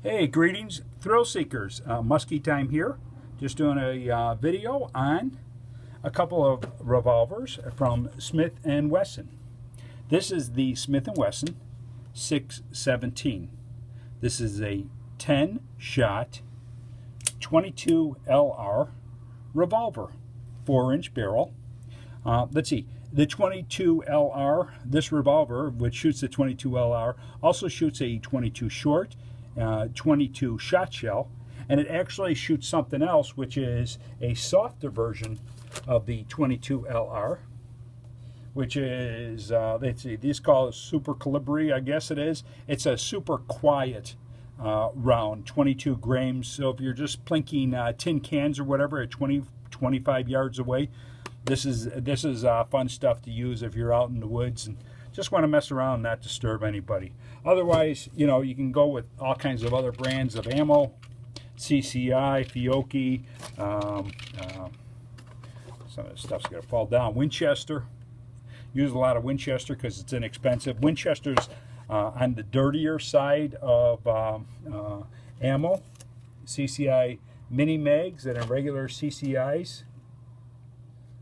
Hey, greetings, thrill seekers. Muskietime here. Just doing a video on a couple of revolvers from Smith & Wesson. This is the Smith & Wesson 617. This is a 10-shot 22 LR revolver, 4-inch barrel. Let's see. The 22 LR, this revolver, which shoots the 22 LR, also shoots a 22 short, 22 shot shell, and it actually shoots something else, which is a softer version of the 22 LR, which is, let's see, these call it super calibre, I guess it is. It's a super quiet round, 22 grams. So if you're just plinking tin cans or whatever at 25 yards away, this is fun stuff to use if you're out in the woods and just want to mess around and not disturb anybody. Otherwise, you know, you can go with all kinds of other brands of ammo, CCI, Fiocchi, some of the stuff's going to fall down. Winchester, use a lot of Winchester because it's inexpensive. Winchester's on the dirtier side of ammo. CCI mini mags and regular CCIs,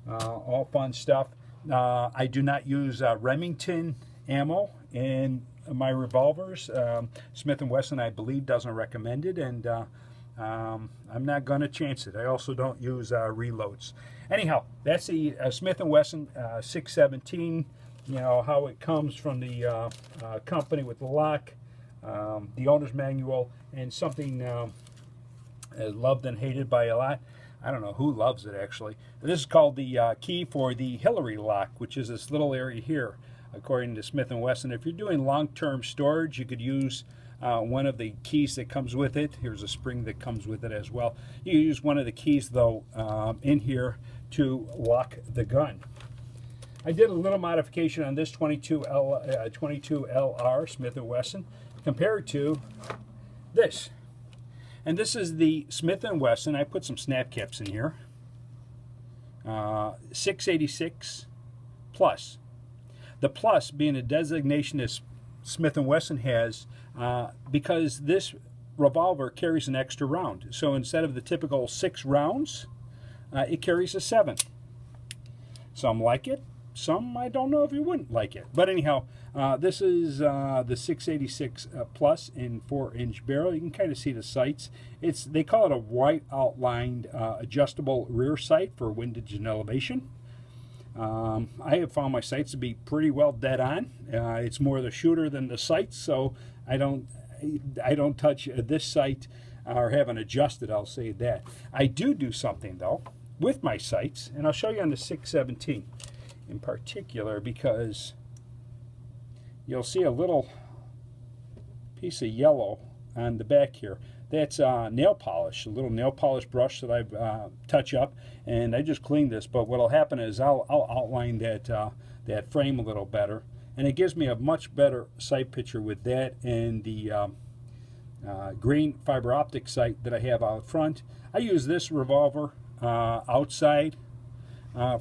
all fun stuff. I do not use Remington ammo in my revolvers. Smith & Wesson, I believe, doesn't recommend it, and I'm not going to chance it. I also don't use reloads. Anyhow, that's the Smith & Wesson 617. You know how it comes from the company with the lock, the owner's manual, and something loved and hated by a lot. I don't know who loves it, actually. This is called the key for the Hillary lock, which is this little area here, according to Smith & Wesson. If you're doing long-term storage, you could use one of the keys that comes with it. Here's a spring that comes with it as well. You can use one of the keys, though, in here to lock the gun. I did a little modification on this 22 LR Smith & Wesson compared to this. And this is the Smith & Wesson. I put some Snapcaps in here. 686 Plus. The Plus being a designation that Smith & Wesson has because this revolver carries an extra round. So instead of the typical 6 rounds, it carries a 7. Some like it. Some, I don't know if you wouldn't like it. But anyhow, this is the 686 Plus in 4-inch barrel. You can kind of see the sights. They call it a white outlined adjustable rear sight for windage and elevation. I have found my sights to be pretty well dead on. It's more the shooter than the sights, so I don't touch this sight or haven't adjusted, I'll say that. I do something, though, with my sights, and I'll show you on the 617. In particular, because you'll see a little piece of yellow on the back here. That's nail polish, a little nail polish brush that I've touch up, and I just cleaned this. But what'll happen is I'll outline that frame a little better, and it gives me a much better sight picture with that and the green fiber optic sight that I have out front. I use this revolver outside.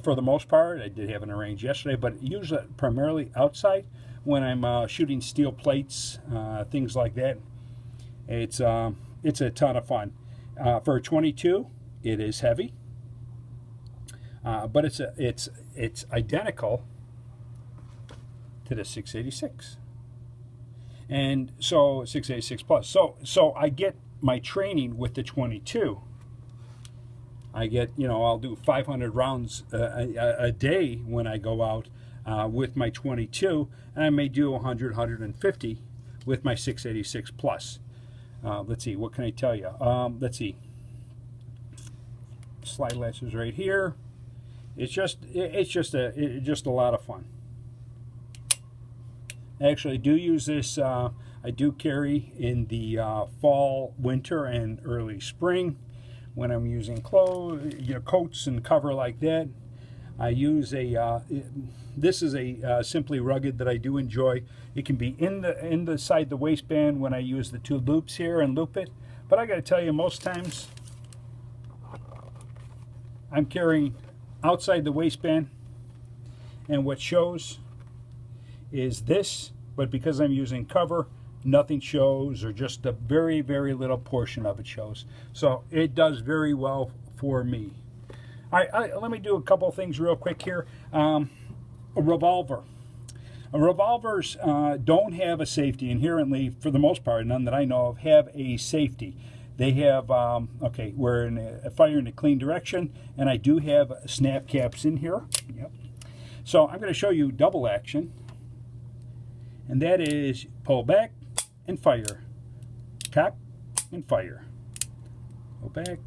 For the most part. I did have an range yesterday, but use it primarily outside when I'm shooting steel plates, things like that. It's a ton of fun. For a 22, it is heavy, but it's identical to the 686, and so 686 Plus. So I get my training with the 22. I get, you know, I'll do 500 rounds a day when I go out with my 22, and I may do 100, 150 with my 686 Plus. Let's see, what can I tell you? Let's see. Slide latches right here. It's just a lot of fun. I actually do use this. I do carry in the fall, winter, and early spring. When I'm using clothes, coats and cover like that, I use this is a Simply Rugged that I do enjoy. It can be inside the waistband when I use the 2 loops here and loop it. But I got to tell you, most times I'm carrying outside the waistband, and what shows is this, but because I'm using cover, nothing shows, or just a very, very little portion of it shows. So it does very well for me. Let me do a couple of things real quick here. A revolver. Revolvers don't have a safety inherently, for the most part. None that I know of have a safety. They have, okay, we're in a fire in a clean direction, and I do have snap caps in here. Yep. So I'm going to show you double action, and that is pull back and fire, cock and fire, pull back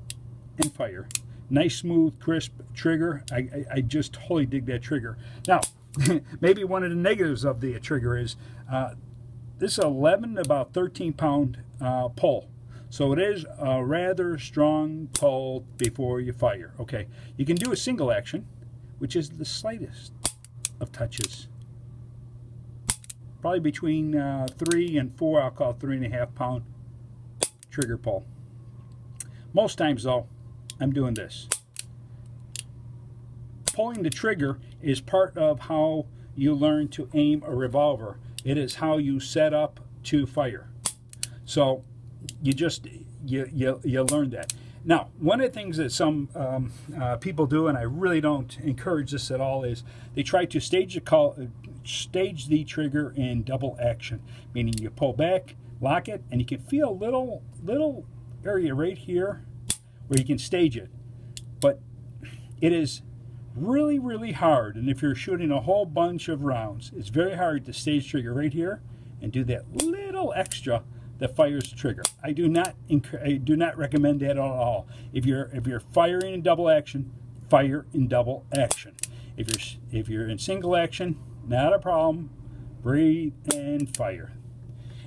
and fire. Nice, smooth, crisp trigger. I just totally dig that trigger. Now, maybe one of the negatives of the trigger is this is 11 to about 13 pound pull. So it is a rather strong pull before you fire. Okay, you can do a single action, which is the slightest of touches. Probably between 3 and 4, I'll call it 3.5 pound trigger pull. Most times though, I'm doing this. Pulling the trigger is part of how you learn to aim a revolver. It is how you set up to fire. So you learn that. Now, one of the things that some people do, and I really don't encourage this at all, is they try to stage the trigger in double action, meaning you pull back, lock it, and you can feel a little area right here where you can stage it. But it is really, really hard, and if you're shooting a whole bunch of rounds, it's very hard to stage trigger right here and do that little extra that fires the trigger. I do not recommend that at all. If you're firing in double action, fire in double action. If you're in single action, not a problem. Breathe and fire.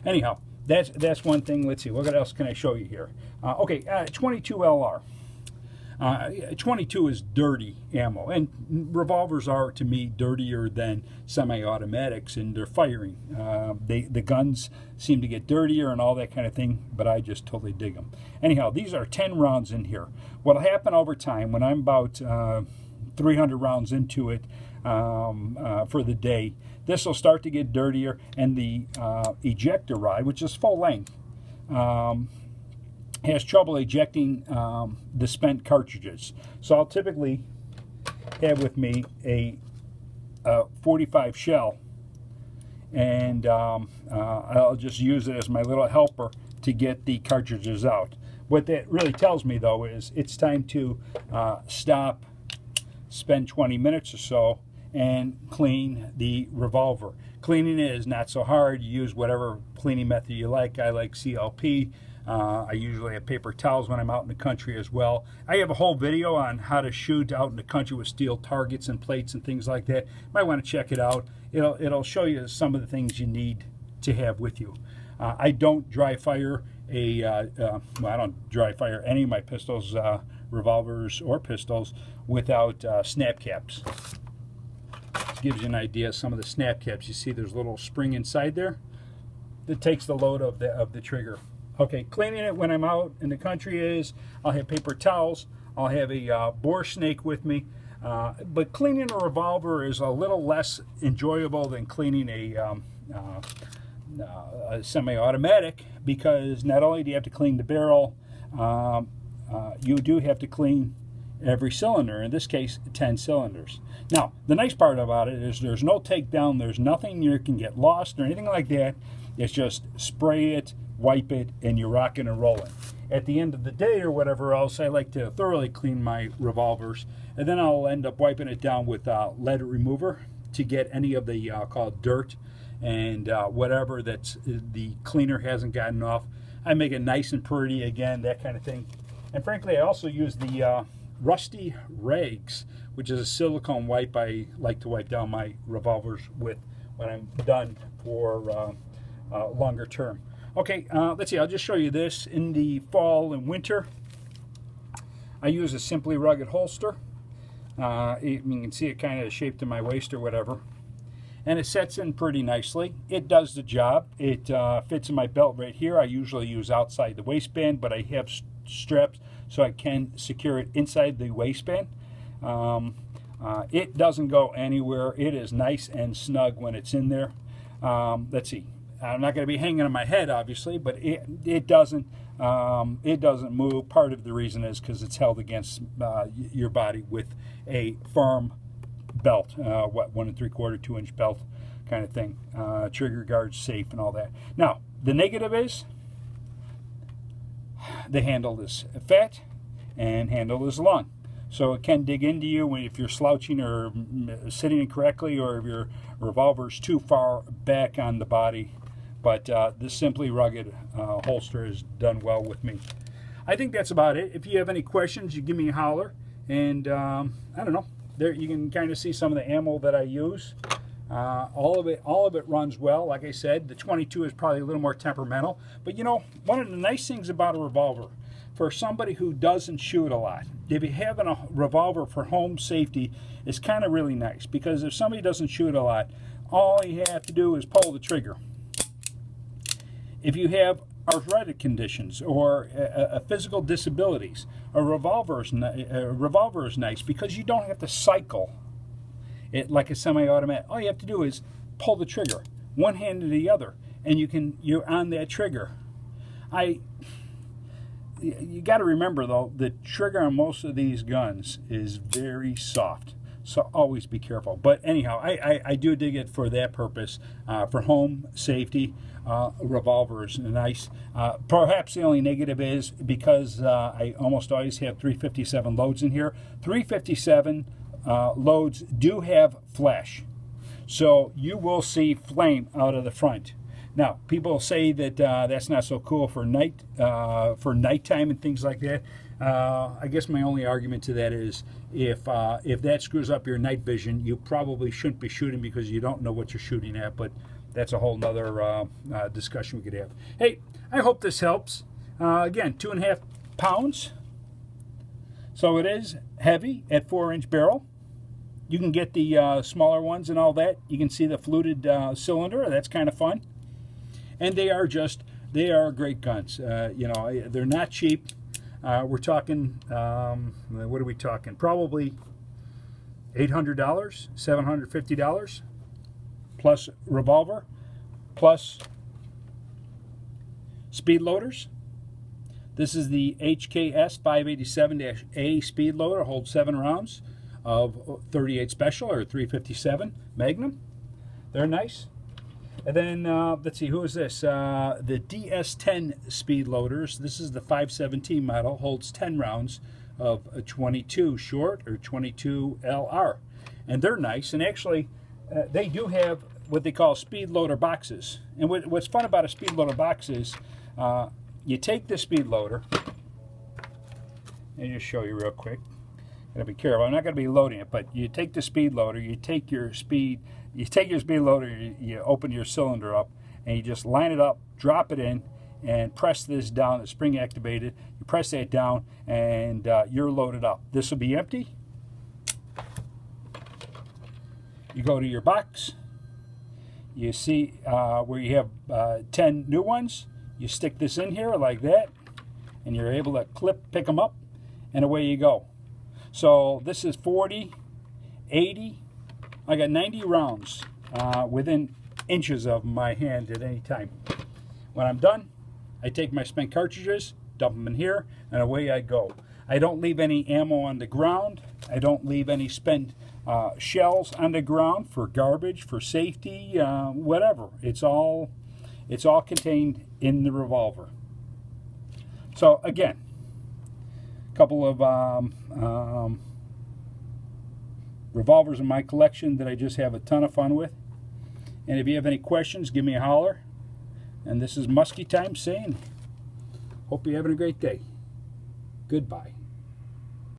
Anyhow, that's one thing. Let's see, what else can I show you here? 22 LR. 22 is dirty ammo, and revolvers are, to me, dirtier than semi-automatics in their firing. The guns seem to get dirtier and all that kind of thing, but I just totally dig them. Anyhow, these are 10 rounds in here. What'll happen over time, when I'm about 300 rounds into it for the day, this will start to get dirtier, and the ejector rod, which is full length, has trouble ejecting the spent cartridges. So I'll typically have with me a 45 shell, and I'll just use it as my little helper to get the cartridges out. What that really tells me, though, is it's time to stop, spend 20 minutes or so, and clean the revolver. Cleaning it is not so hard. You use whatever cleaning method you like. I like CLP. I usually have paper towels when I'm out in the country as well. I have a whole video on how to shoot out in the country with steel targets and plates and things like that. You might want to check it out. It'll show you some of the things you need to have with you. I don't dry fire well, I don't dry fire any of my pistols, revolvers or pistols, without snap caps. This gives you an idea of some of the snap caps. You see there's a little spring inside there that takes the load of the trigger. Okay, cleaning it when I'm out in the country is, I'll have paper towels, I'll have a bore snake with me, but cleaning a revolver is a little less enjoyable than cleaning a semi-automatic, because not only do you have to clean the barrel, you do have to clean every cylinder, in this case 10 cylinders. Now, the nice part about it is there's no takedown, there's nothing you can get lost or anything like that. It's just spray it, wipe it, and you're rocking and rolling. At the end of the day or whatever else, I like to thoroughly clean my revolvers, and then I'll end up wiping it down with lead remover to get any of the called dirt and whatever that's the cleaner hasn't gotten off. I make it nice and pretty again, that kind of thing. And frankly, I also use the Rusty Rags, which is a silicone wipe I like to wipe down my revolvers with when I'm done for longer term. Okay, let's see, I'll just show you this. In the fall and winter, I use a Simply Rugged holster. You can see it kind of shaped to my waist or whatever. And it sets in pretty nicely. It does the job. It fits in my belt right here. I usually use outside the waistband, but I have straps so I can secure it inside the waistband. It doesn't go anywhere. It is nice and snug when it's in there. Let's see. I'm not going to be hanging on my head, obviously, but it doesn't move. Part of the reason is because it's held against your body with a firm belt, 1 3/4, 2-inch belt kind of thing. Trigger guard's safe and all that. Now, the negative is the handle is fat and handle is long. So it can dig into you if you're slouching or sitting incorrectly, or if your revolver's too far back on the body. But this Simply Rugged holster has done well with me. I think that's about it. If you have any questions, you give me a holler. And I don't know. There you can kind of see some of the ammo that I use. All of it runs well. Like I said, the 22 is probably a little more temperamental. But you know, one of the nice things about a revolver, for somebody who doesn't shoot a lot, if you have a revolver for home safety, is kind of really nice, because if somebody doesn't shoot a lot, all you have to do is pull the trigger. If you have arthritic conditions or physical disabilities, a revolver is nice because you don't have to cycle it like a semi-automatic. All you have to do is pull the trigger, one hand to the other, and you're on that trigger. You got to remember though, the trigger on most of these guns is very soft, so always be careful. But anyhow, I do dig it for that purpose, for home safety. Revolvers are nice. Perhaps the only negative is because I almost always have 357 loads in here. 357 loads do have flash, so you will see flame out of the front. Now, people say that that's not so cool for nighttime and things like that. I guess my only argument to that is if that screws up your night vision, you probably shouldn't be shooting because you don't know what you're shooting at. But that's a whole nother discussion we could have. Hey, I hope this helps. Again, 2.5 pounds. So it is heavy at 4-inch barrel. You can get the smaller ones and all that. You can see the fluted cylinder. That's kind of fun. And they are great guns. You know, they're not cheap. We're talking, what are we talking? Probably $800, $750, plus revolver, plus Speedloaders. This is the HKS 587-A Speedloader. Holds 7 rounds of 38 Special or 357 Magnum. They're nice. And then, let's see, who is this? The DS-10 Speedloaders. This is the 517 model. Holds 10 rounds of a 22 short or 22 LR. And they're nice. And actually, they do have what they call Speedloader boxes. And what's fun about a Speedloader box is you take the Speedloader, and just show you real quick. Gotta be careful. I'm not gonna be loading it, but you take the Speedloader, you take your Speedloader, you open your cylinder up, and you just line it up, drop it in, and press this down. The spring activated. You press that down, and you're loaded up. This will be empty. You go to your box. You see where you have 10 new ones. You stick this in here like that, and you're able to pick them up, and away you go. So this is 40, 80. I got 90 rounds within inches of my hand at any time. When I'm done, I take my spent cartridges, dump them in here, and away I go. I don't leave any ammo on the ground. I don't leave any spent shells on the ground for garbage, for safety, whatever. It's all contained in the revolver. So again, a couple of revolvers in my collection that I just have a ton of fun with. And if you have any questions, give me a holler. And this is Muskietime saying, hope you're having a great day. Goodbye.